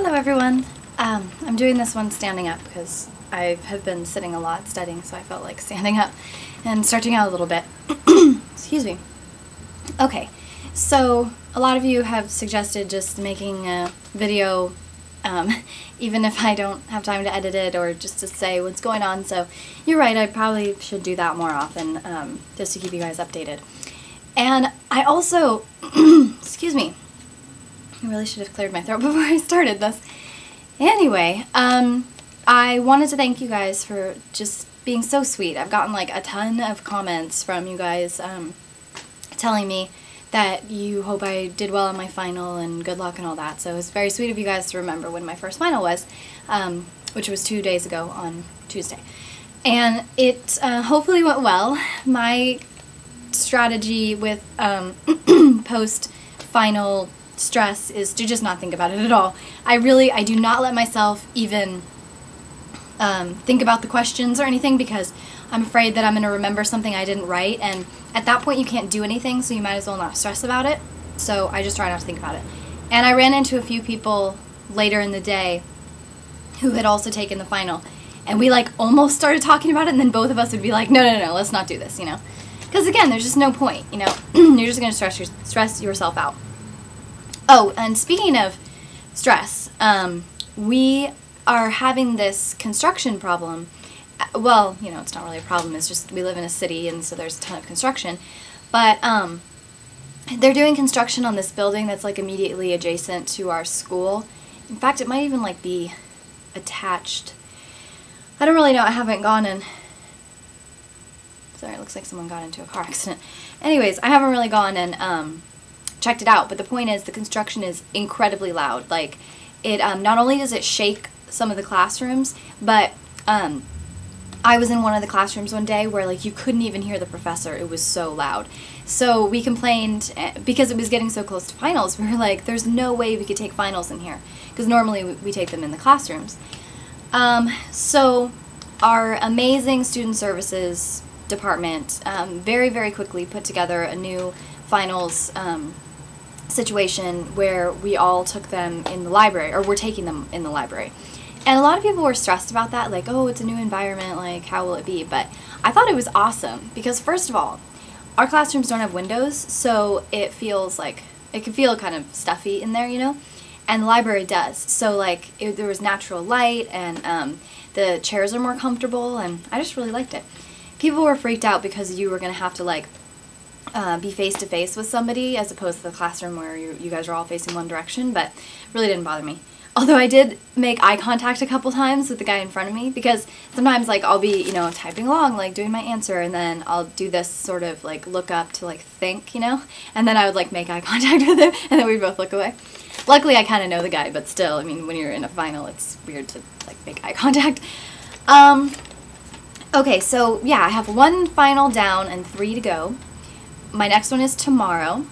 Hello everyone. I'm doing this one standing up because I have been sitting a lot studying, so I felt like standing up and stretching out a little bit. Excuse me. Okay, so a lot of you have suggested just making a video even if I don't have time to edit it or just to say what's going on, so you're right, I probably should do that more often just to keep you guys updated. And I also, excuse me, I really should have cleared my throat before I started this. Anyway, I wanted to thank you guys for just being so sweet. I've gotten like a ton of comments from you guys telling me that you hope I did well on my final and good luck and all that. So it was very sweet of you guys to remember when my first final was, which was 2 days ago on Tuesday. And it hopefully went well. My strategy with post-final stress is to just not think about it at all. I do not let myself even think about the questions or anything because I'm afraid that I'm going to remember something I didn't write, and at that point you can't do anything, so you might as well not stress about it. So I just try not to think about it. And I ran into a few people later in the day who had also taken the final, and we like almost started talking about it, and then both of us would be like, no, let's not do this, you know? Because again, there's just no point, you know? You're just going to stress yourself out. Oh, and speaking of stress, we are having this construction problem. Well, you know, it's not really a problem, it's just we live in a city and so there's a ton of construction. But they're doing construction on this building that's like immediately adjacent to our school. In fact, it might even like be attached. I don't really know, I haven't gone and... Sorry, it looks like someone got into a car accident. Anyways, I haven't really gone and checked it out, but the point is the construction is incredibly loud. Like, it not only does it shake some of the classrooms, but I was in one of the classrooms one day where like you couldn't even hear the professor. It was so loud. So we complained because it was getting so close to finals. We were like, there's no way we could take finals in here because normally we take them in the classrooms. So our amazing student services department very quickly put together a new finals situation where we all took them in the library, or we're taking them in the library. And a lot of people were stressed about that, like, oh, it's a new environment, like, how will it be? But I thought it was awesome because, first of all, our classrooms don't have windows, so it feels like, it can feel kind of stuffy in there, you know? And the library does. So, like, there was natural light, and the chairs are more comfortable, and I just really liked it. People were freaked out because you were going to have to, like, be face-to-face with somebody as opposed to the classroom where you guys are all facing one direction, but really didn't bother me. Although I did make eye contact a couple times with the guy in front of me because sometimes like I'll be, you know, typing along, like doing my answer, and then I'll do this sort of like look up to like think, you know, and then I would like make eye contact with him and then we'd both look away. Luckily I kind of know the guy, but still, I mean, when you're in a final it's weird to like make eye contact. Okay, so yeah, I have 1 final down and 3 to go. My next one is tomorrow,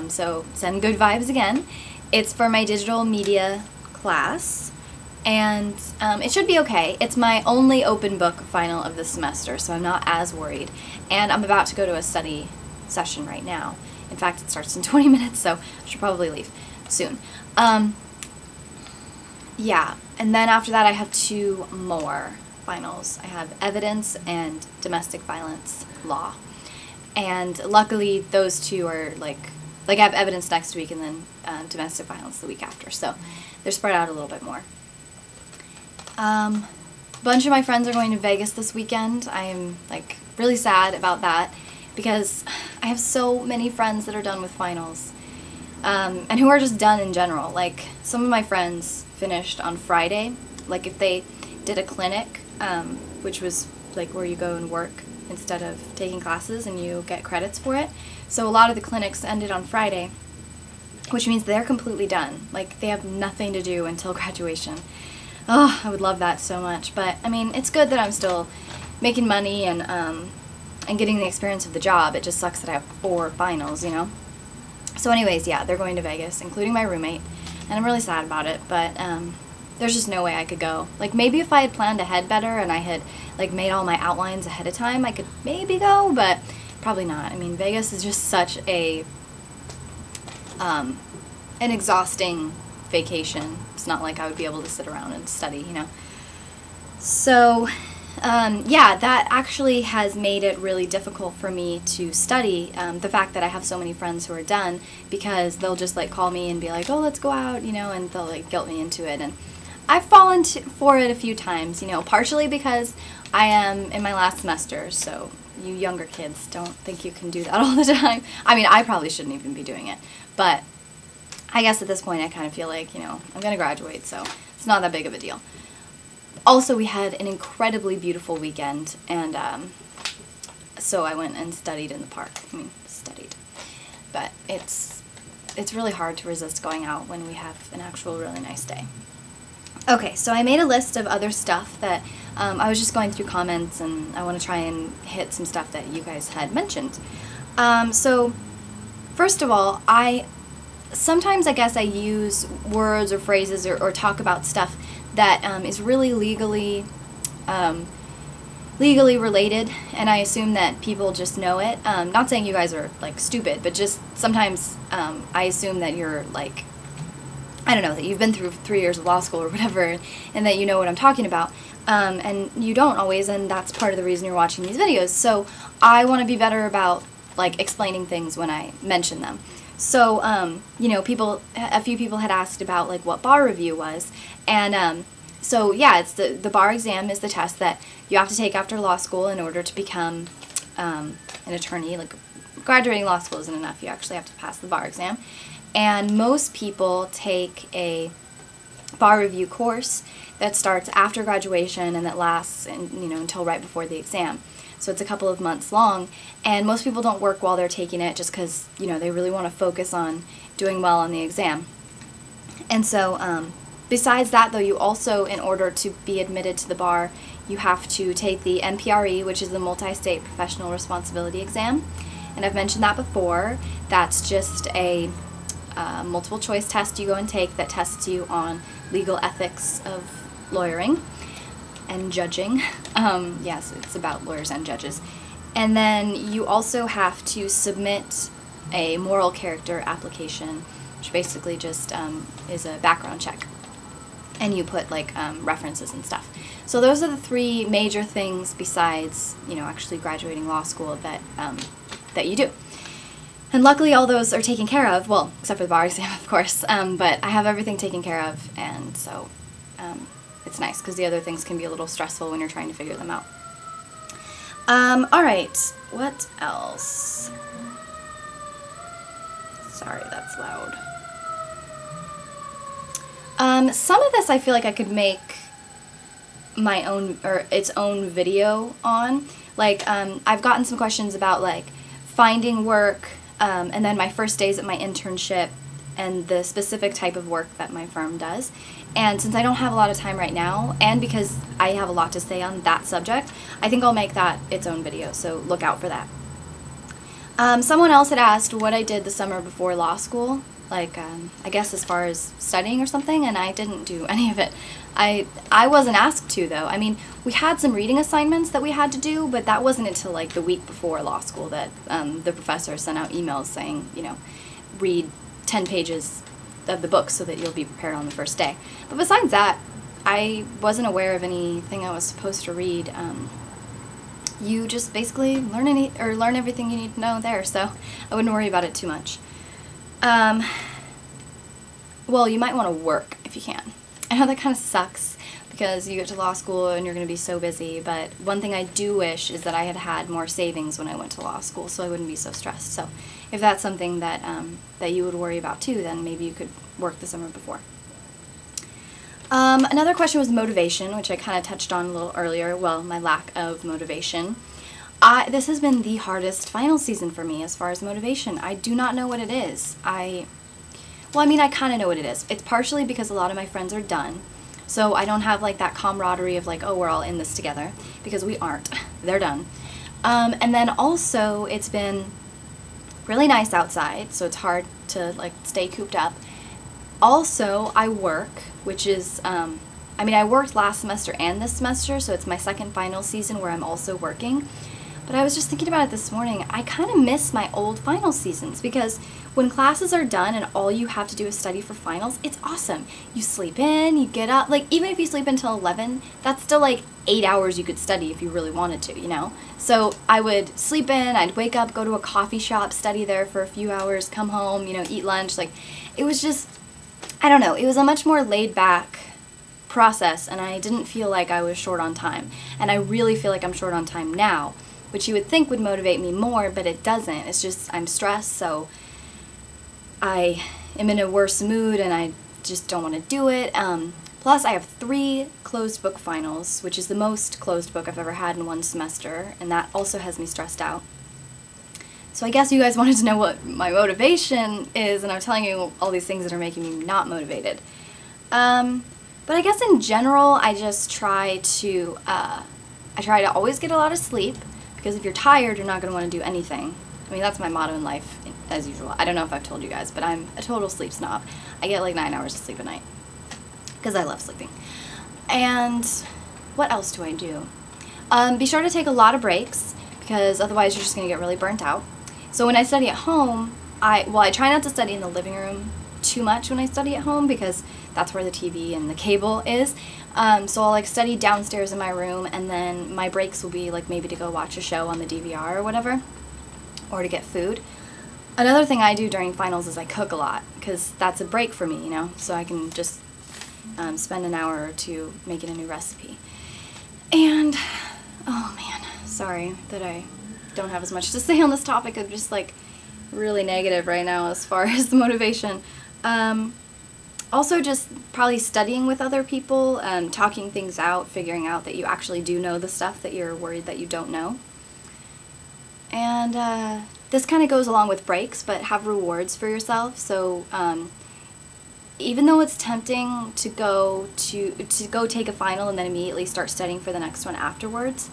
so send good vibes again. It's for my digital media class, and it should be okay. It's my only open book final of the semester, so I'm not as worried. And I'm about to go to a study session right now. In fact, it starts in 20 minutes, so I should probably leave soon. Yeah, and then after that I have 2 more finals. I have evidence and domestic violence law. And luckily those 2 are like I have evidence next week and then domestic violence the week after, so they're spread out a little bit more. A bunch of my friends are going to Vegas this weekend. I am like really sad about that because I have so many friends that are done with finals and who are just done in general. Like some of my friends finished on Friday, like if they did a clinic, which was like where you go and work instead of taking classes and you get credits for it. So a lot of the clinics ended on Friday, which means they're completely done. Like they have nothing to do until graduation. Oh, I would love that so much. But I mean, it's good that I'm still making money and getting the experience of the job. It just sucks that I have 4 finals, you know? So anyways, yeah, they're going to Vegas, including my roommate, and I'm really sad about it, but there's just no way I could go. Like maybe if I had planned ahead better and I had like made all my outlines ahead of time, I could maybe go, but probably not. I mean, Vegas is just such a an exhausting vacation. It's not like I would be able to sit around and study, you know. So, yeah, that actually has made it really difficult for me to study, the fact that I have so many friends who are done, because they'll just like call me and be like, oh, let's go out, you know, and they'll like guilt me into it. And I've fallen for it a few times, you know, partially because I am in my last semester, so you younger kids don't think you can do that all the time. I mean, I probably shouldn't even be doing it, but I guess at this point I kind of feel like, you know, I'm going to graduate, so it's not that big of a deal. Also, we had an incredibly beautiful weekend, and so I went and studied in the park. I mean, studied. But it's really hard to resist going out when we have an actual really nice day. Okay, so I made a list of other stuff that I was just going through comments, and I want to try and hit some stuff that you guys had mentioned. So, first of all, sometimes I guess I use words or phrases or talk about stuff that is really legally related, and I assume that people just know it. Not saying you guys are like stupid, but just sometimes I assume that you're like, I don't know, that you've been through 3 years of law school or whatever, and that you know what I'm talking about. And you don't always, and that's part of the reason you're watching these videos. So I want to be better about like explaining things when I mention them. So, you know, a few people had asked about like what bar review was, and so yeah, it's the bar exam is the test that you have to take after law school in order to become an attorney. Like, graduating law school isn't enough; you actually have to pass the bar exam. And most people take a bar review course that starts after graduation and that lasts, until right before the exam. So it's a couple of months long, and most people don't work while they're taking it just because, they really want to focus on doing well on the exam. And so, besides that, though, you also, in order to be admitted to the bar, you have to take the MPRE, which is the Multi-State Professional Responsibility Exam. And I've mentioned that before. That's just a multiple choice test you go and take that tests you on legal ethics of lawyering and judging. Yes, it's about lawyers and judges. And then you also have to submit a moral character application, which basically just is a background check. And you put like references and stuff. So those are the three major things besides, actually graduating law school that you do. And luckily all those are taken care of, well, except for the bar exam, of course, but I have everything taken care of, and so it's nice, because the other things can be a little stressful when you're trying to figure them out. Alright, what else? Sorry, that's loud. Some of this I feel like I could make my own, or its own video on. Like, I've gotten some questions about, like, finding work, and then my first days at my internship, and the specific type of work that my firm does. And since I don't have a lot of time right now, and because I have a lot to say on that subject, I think I'll make that its own video, so look out for that. Someone else had asked what I did the summer before law school, like, I guess as far as studying or something, and I didn't do any of it. I wasn't asked to, though. I mean, we had some reading assignments that we had to do, but that wasn't until, like, the week before law school that the professor sent out emails saying, read 10 pages of the book so that you'll be prepared on the first day. But besides that, I wasn't aware of anything I was supposed to read. You just basically learn everything you need to know there, so I wouldn't worry about it too much. Well, you might want to work if you can. I know that kind of sucks because you get to law school and you're going to be so busy, but one thing I do wish is that I had had more savings when I went to law school so I wouldn't be so stressed. So if that's something that, that you would worry about too, then maybe you could work the summer before. Another question was motivation, which I kind of touched on a little earlier. Well, my lack of motivation. This has been the hardest final season for me as far as motivation. I do not know what it is. I kind of know what it is. It's partially because a lot of my friends are done, so I don't have like that camaraderie of like, oh, we're all in this together, because we aren't. They're done. And then also it's been really nice outside, so it's hard to like stay cooped up. Also, I work, which is, I worked last semester and this semester, so it's my second final season where I'm also working. But I was just thinking about it this morning. I kind of miss my old final seasons because when classes are done and all you have to do is study for finals, it's awesome. You sleep in, you get up, like even if you sleep until 11, that's still like 8 hours you could study if you really wanted to, you know? So I would sleep in, I'd wake up, go to a coffee shop, study there for a few hours, come home, you know, eat lunch. Like, it was just, I don't know, it was a much more laid back process, and I didn't feel like I was short on time. And I really feel like I'm short on time now, which you would think would motivate me more, but it doesn't. It's just I'm stressed, so I am in a worse mood and I just don't want to do it. Plus I have 3 closed book finals, which is the most closed book I've ever had in one semester, and that also has me stressed out. So I guess you guys wanted to know what my motivation is, and I'm telling you all these things that are making me not motivated. But I guess in general, I just try to always get a lot of sleep, because if you're tired, you're not going to want to do anything. I mean, that's my motto in life, as usual. I don't know if I've told you guys, but I'm a total sleep snob. I get like 9 hours of sleep a night, because I love sleeping. And what else do I do? Be sure to take a lot of breaks, because otherwise you're just going to get really burnt out. So when I study at home, I try not to study in the living room too much when I study at home, because that's where the TV and the cable is. So I'll like study downstairs in my room, and then my breaks will be like maybe to go watch a show on the DVR or whatever, or to get food. Another thing I do during finals is I cook a lot, because that's a break for me, you know, so I can just spend an hour or two making a new recipe. And, oh man, sorry that I don't have as much to say on this topic. I'm just like really negative right now as far as the motivation. Also just probably studying with other people, talking things out, figuring out that you actually do know the stuff that you're worried that you don't know. And this kind of goes along with breaks, but have rewards for yourself. So even though it's tempting to go take a final and then immediately start studying for the next one afterwards,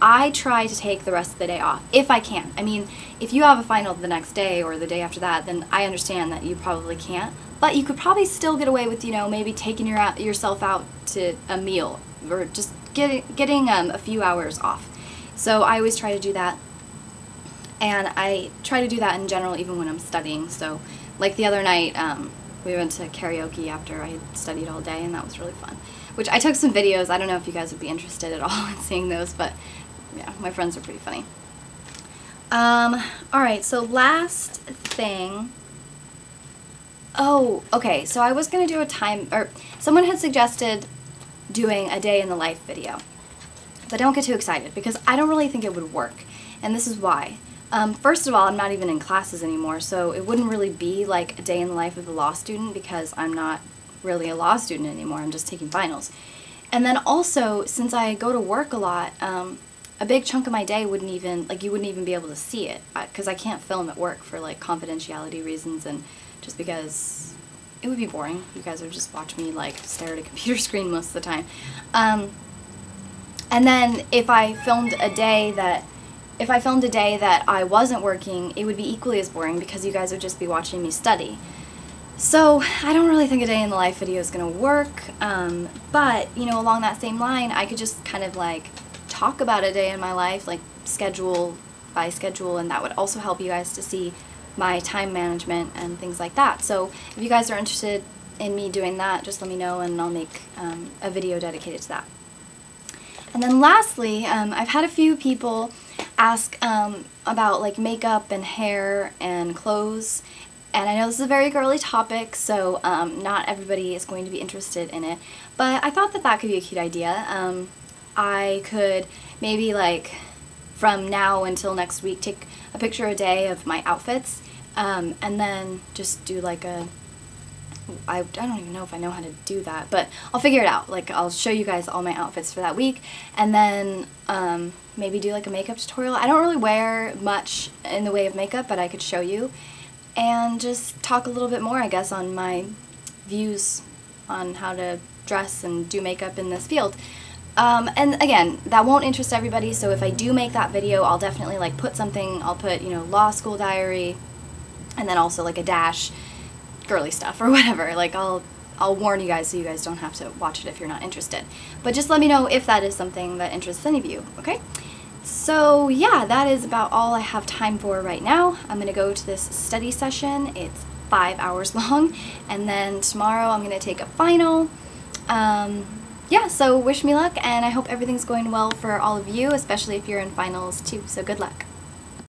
I try to take the rest of the day off, if I can. I mean, if you have a final the next day or the day after that, then I understand that you probably can't. But you could probably still get away with, you know, maybe taking yourself out to a meal, or just getting a few hours off. So I always try to do that. And I try to do that in general even when I'm studying. So like the other night, we went to karaoke after I had studied all day, and that was really fun. Which I took some videos. I don't know if you guys would be interested at all in seeing those, but yeah, my friends are pretty funny. Alright, so last thing. Oh, okay, so I was going to do someone had suggested doing a day in the life video. But don't get too excited, because I don't really think it would work. And this is why. First of all, I'm not even in classes anymore, so it wouldn't really be like a day in the life of a law student, because I'm not really a law student anymore. I'm just taking finals. And then also, since I go to work a lot, a big chunk of my day you wouldn't even be able to see it, because I can't film at work for like confidentiality reasons, and just because it would be boring. You guys would just watch me like stare at a computer screen most of the time. And then if I filmed a day that I wasn't working, it would be equally as boring, because you guys would just be watching me study. So I don't really think a day in the life video is going to work, but, you know, along that same line, I could just kind of like talk about a day in my life, like schedule by schedule, and that would also help you guys to see my time management and things like that. So if you guys are interested in me doing that, just let me know, and I'll make a video dedicated to that. And then lastly, I've had a few people ask about like makeup and hair and clothes, and I know this is a very girly topic, so not everybody is going to be interested in it, but I thought that that could be a cute idea. I could maybe like from now until next week take a picture a day of my outfits, and then just do like I don't even know if I know how to do that, but I'll figure it out. Like, I'll show you guys all my outfits for that week, and then maybe do like a makeup tutorial. I don't really wear much in the way of makeup, but I could show you, and just talk a little bit more, I guess, on my views on how to dress and do makeup in this field. And again, that won't interest everybody, so if I do make that video, I'll definitely like put something, I'll put, you know, law school diary, and then also like a dash girly stuff or whatever. Like, I'll warn you guys so you guys don't have to watch it if you're not interested. But just let me know if that is something that interests any of you, okay? So yeah, that is about all I have time for right now. I'm gonna go to this study session. It's 5 hours long, and then tomorrow I'm gonna take a final. Yeah, so wish me luck, and I hope everything's going well for all of you, especially if you're in finals too, so good luck.